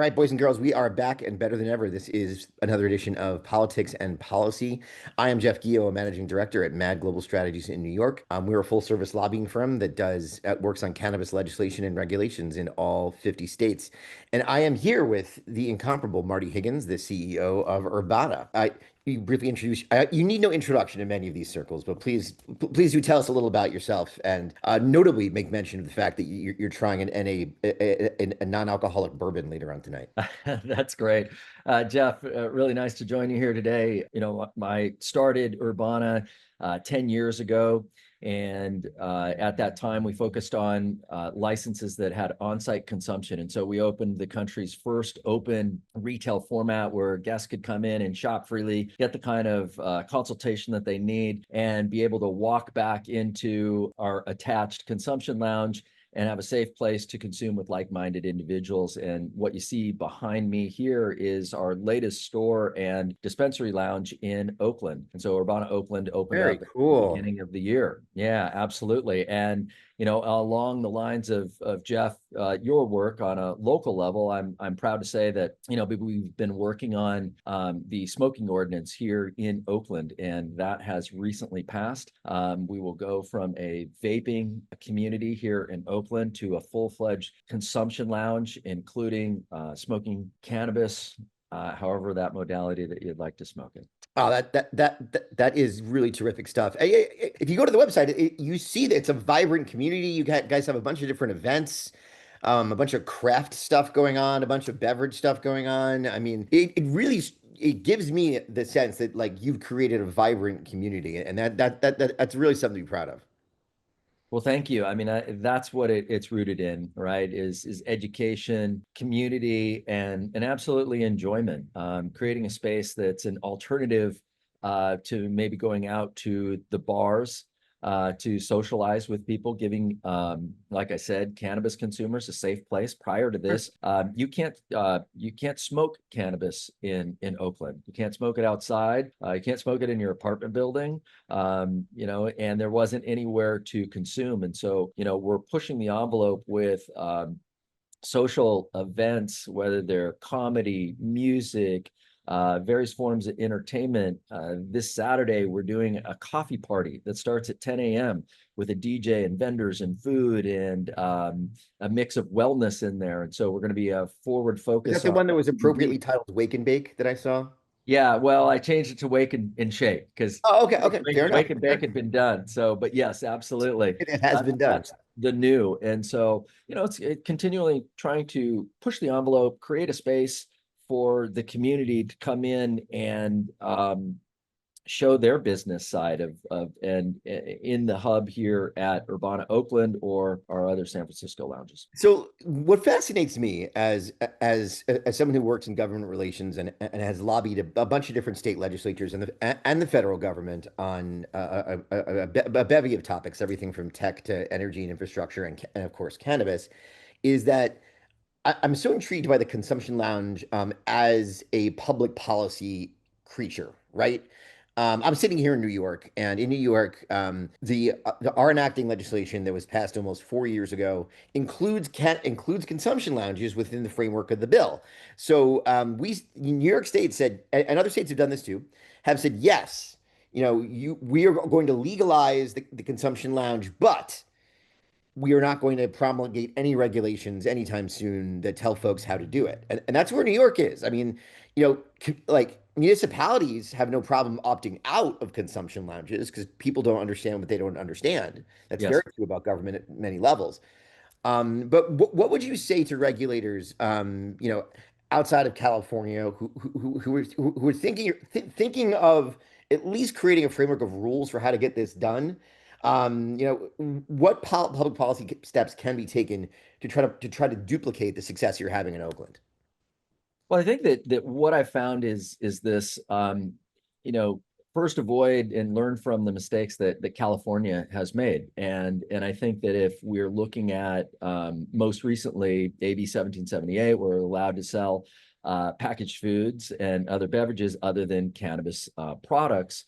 right, boys and girls, we are back and better than ever. This is another edition of Politics and Policy. I am Jeff Guillot, a managing director at MAD Global Strategies in New York. We're a full-service lobbying firm that works on cannabis legislation and regulations in all 50 states. And I am here with the incomparable Marty Higgins, the CEO of Urbana. You briefly introduce. You need no introduction in many of these circles, but please do tell us a little about yourself, and notably make mention of the fact that you're trying a non-alcoholic bourbon later on tonight. That's great. Jeff, really nice to join you here today. I started Urbana 10 years ago. And at that time, we focused on licenses that had on-site consumption. And so we opened the country's first open retail format where guests could come in and shop freely, get the kind of consultation that they need, and be able to walk back into our attached consumption lounge and have a safe place to consume with like-minded individuals. And what you see behind me here is our latest store and dispensary lounge in Oakland. And so Urbana Oakland opened Yeah, up at the cool. beginning of the year. Yeah, absolutely. And along the lines of Jeff, your work on a local level, I'm proud to say that we've been working on the smoking ordinance here in Oakland, and that has recently passed. We will go from a vaping community here in Oakland to a full-fledged consumption lounge, including smoking cannabis, however that modality that you'd like to smoke it. Oh, that is really terrific stuff. If you go to the website, you see that it's a vibrant community. Guys have a bunch of different events, a bunch of craft stuff going on, a bunch of beverage stuff going on. I mean, it gives me the sense that like you've created a vibrant community, and that's really something to be proud of. Well, thank you. I mean, that's what it's rooted in, right? Is education, community, and absolutely enjoyment. Creating a space that's an alternative to maybe going out to the bars to socialize with people, giving, like I said, cannabis consumers a safe place. Prior to this, you can't smoke cannabis in Oakland. You can't smoke it outside. You can't smoke it in your apartment building. And there wasn't anywhere to consume. And so, we're pushing the envelope with social events, whether they're comedy, music, various forms of entertainment. This Saturday, we're doing a coffee party that starts at 10 a.m. with a DJ and vendors and food and a mix of wellness in there. And so we're going to be a forward Is that focus the on one that was CBD. appropriately titled Wake and Bake that I saw? Yeah, well, I changed it to Wake and Shake because Oh, okay, okay, fair enough. Wake and Bake had been done. So, but yes, absolutely. It has been done. That's the new. And so, it's continually trying to push the envelope, create a space for the community to come in and show their business side and in the hub here at Urbana Oakland or our other San Francisco lounges. So, what fascinates me as someone who works in government relations and has lobbied a bunch of different state legislatures and the federal government on a bevy of topics, everything from tech to energy and infrastructure and of course cannabis, is that I'm so intrigued by the consumption lounge as a public policy creature, right? I'm sitting here in New York, and in New York, the our enacting legislation that was passed almost 4 years ago includes consumption lounges within the framework of the bill. So New York State said, and other states have done this too, have said yes. We are going to legalize the consumption lounge, but we are not going to promulgate any regulations anytime soon that tell folks how to do it. And that's where New York is. I mean, like municipalities have no problem opting out of consumption lounges because people don't understand what they don't understand. That's Yes. very true about government at many levels. But what would you say to regulators, outside of California who are thinking of at least creating a framework of rules for how to get this done? What public policy steps can be taken to try to duplicate the success you're having in Oakland? Well, I think that what I found is this, you know, first avoid and learn from the mistakes that California has made. And I think that if we're looking at most recently AB 1778, we're allowed to sell packaged foods and other beverages other than cannabis products.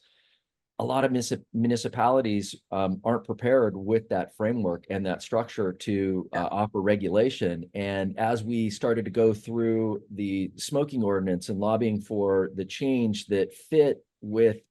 a lot of municipalities aren't prepared with that framework and that structure to Yeah. offer regulation. And as we started to go through the smoking ordinance and lobbying for the change that fit with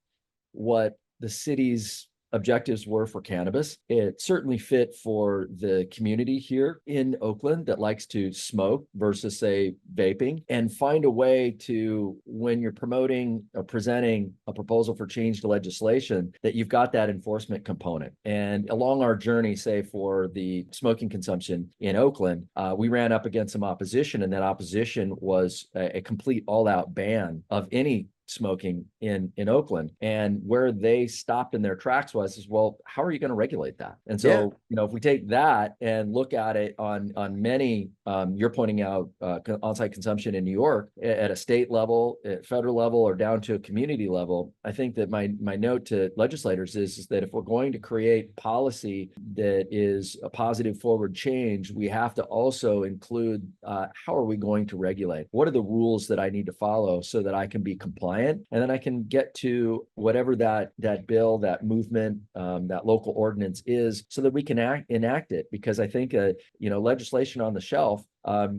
what the city's objectives were for cannabis. It certainly fit for the community here in Oakland that likes to smoke versus, say, vaping, and find a way to, when you're promoting or presenting a proposal for change to legislation, that you've got that enforcement component. And along our journey, say, for the smoking consumption in Oakland, we ran up against some opposition, and that opposition was a complete all-out ban of any smoking in Oakland. And where they stopped in their tracks was, is, well, how are you going to regulate that? And Yeah. so, if we take that and look at it on many, you're pointing out on-site consumption in New York at a state level, at federal level, or down to a community level. I think that my note to legislators is that if we're going to create policy that is a positive forward change, we have to also include how are we going to regulate? What are the rules that I need to follow so that I can be compliant? And then I can get to whatever that bill, that movement, that local ordinance is, so that we can enact it. Because I think legislation on the shelf,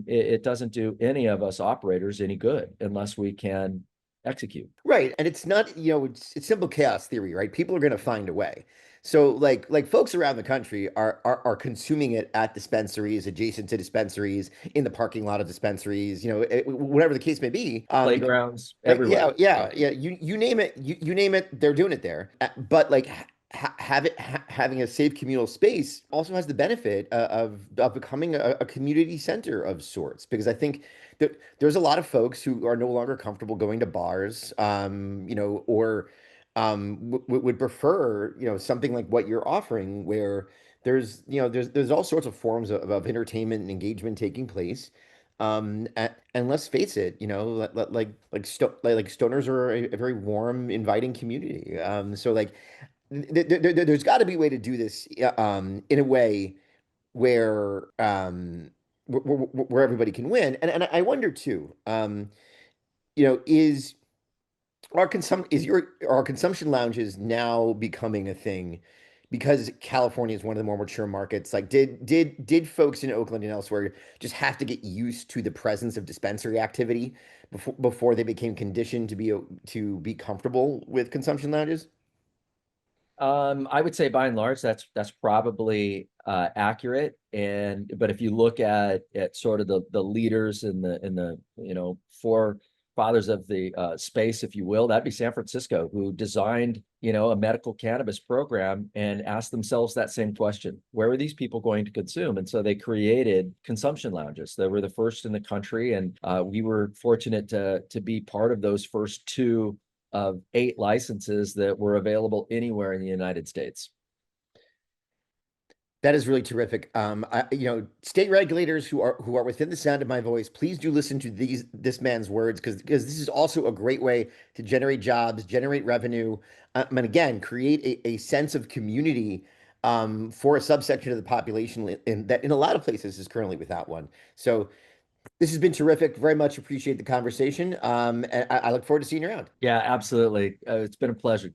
it doesn't do any of us operators any good unless we can execute. Right. And it's not, it's simple chaos theory, right? People are going to find a way. So like folks around the country are consuming it at dispensaries, adjacent to dispensaries, in the parking lot of dispensaries, whatever the case may be. Playgrounds Yeah, everywhere. yeah, yeah. You name it, you name it, they're doing it there. But like having a safe communal space also has the benefit of becoming a community center of sorts. Because I think that there's a lot of folks who are no longer comfortable going to bars, or would prefer, something like what you're offering, where there's all sorts of forms of entertainment and engagement taking place. And let's face it, like stoners are a very warm, inviting community. So like there's got to be a way to do this in a way where where everybody can win. And I wonder too, is our consumption lounges now becoming a thing because California is one of the more mature markets? Like, did folks in Oakland and elsewhere just have to get used to the presence of dispensary activity before they became conditioned to be comfortable with consumption lounges? I would say by and large, that's probably accurate. But if you look at sort of the leaders in the forefathers of the space, if you will, that'd be San Francisco, who designed a medical cannabis program and asked themselves that same question: where are these people going to consume? And so they created consumption lounges. They were the first in the country, and we were fortunate to be part of those first two of 8 licenses that were available anywhere in the United States. That is really terrific. State regulators who are within the sound of my voice, please do listen to this man's words, because this is also a great way to generate jobs, generate revenue, and again, create a sense of community for a subsection of the population that in a lot of places is currently without one. So this has been terrific. Very much appreciate the conversation. And I look forward to seeing you around. Yeah, absolutely. It's been a pleasure.